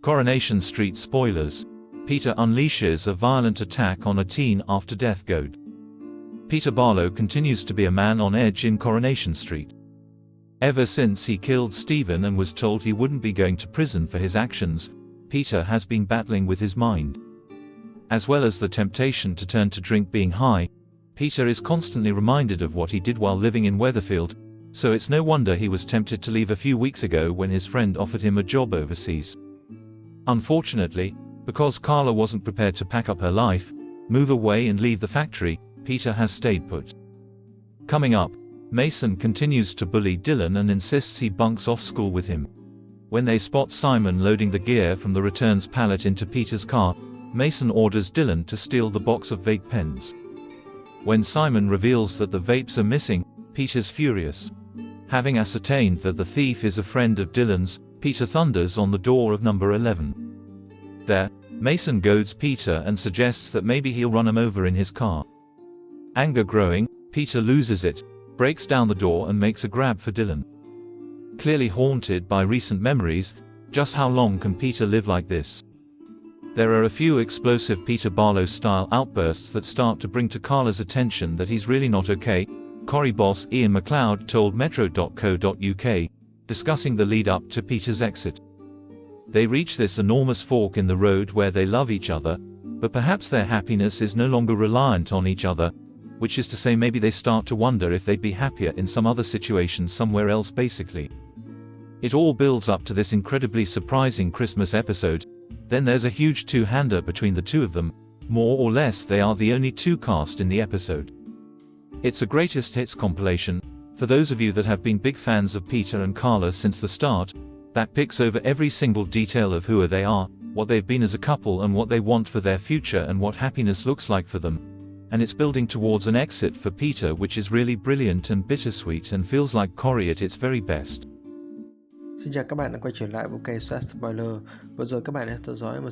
Coronation Street spoilers. Peter unleashes a violent attack on a teen after death goad. Peter Barlow continues to be a man on edge in Coronation Street. Ever since he killed Stephen and was told he wouldn't be going to prison for his actions, Peter has been battling with his mind. As well as the temptation to turn to drink being high, Peter is constantly reminded of what he did while living in Weatherfield, so it's no wonder he was tempted to leave a few weeks ago when his friend offered him a job overseas. Unfortunately, because Carla wasn't prepared to pack up her life, move away and leave the factory, Peter has stayed put. Coming up, Mason continues to bully Dylan and insists he bunks off school with him. When they spot Simon loading the gear from the returns pallet into Peter's car, Mason orders Dylan to steal the box of vape pens. When Simon reveals that the vapes are missing, Peter's furious. Having ascertained that the thief is a friend of Dylan's, Peter thunders on the door of number 11. There, Mason goads Peter and suggests that maybe he'll run him over in his car. Anger growing, Peter loses it, breaks down the door and makes a grab for Dylan. Clearly haunted by recent memories, just how long can Peter live like this? There are a few explosive Peter Barlow-style outbursts that start to bring to Carla's attention that he's really not okay, Corrie boss Ian MacLeod told Metro.co.uk, discussing the lead-up to Peter's exit. They reach this enormous fork in the road where they love each other, but perhaps their happiness is no longer reliant on each other, which is to say maybe they start to wonder if they'd be happier in some other situation somewhere else basically. It all builds up to this incredibly surprising Christmas episode, then there's a huge two-hander between the two of them, more or less they are the only two cast in the episode. It's a greatest hits compilation, for those of you that have been big fans of Peter and Carla since the start, that picks over every single detail of who they are, what they've been as a couple and what they want for their future and what happiness looks like for them. And it's building towards an exit for Peter which is really brilliant and bittersweet and feels like Corrie at its very best. Xin chào các bạn đã quay trở lại với kênh Spoiler. Vừa rồi các bạn đã theo dõi một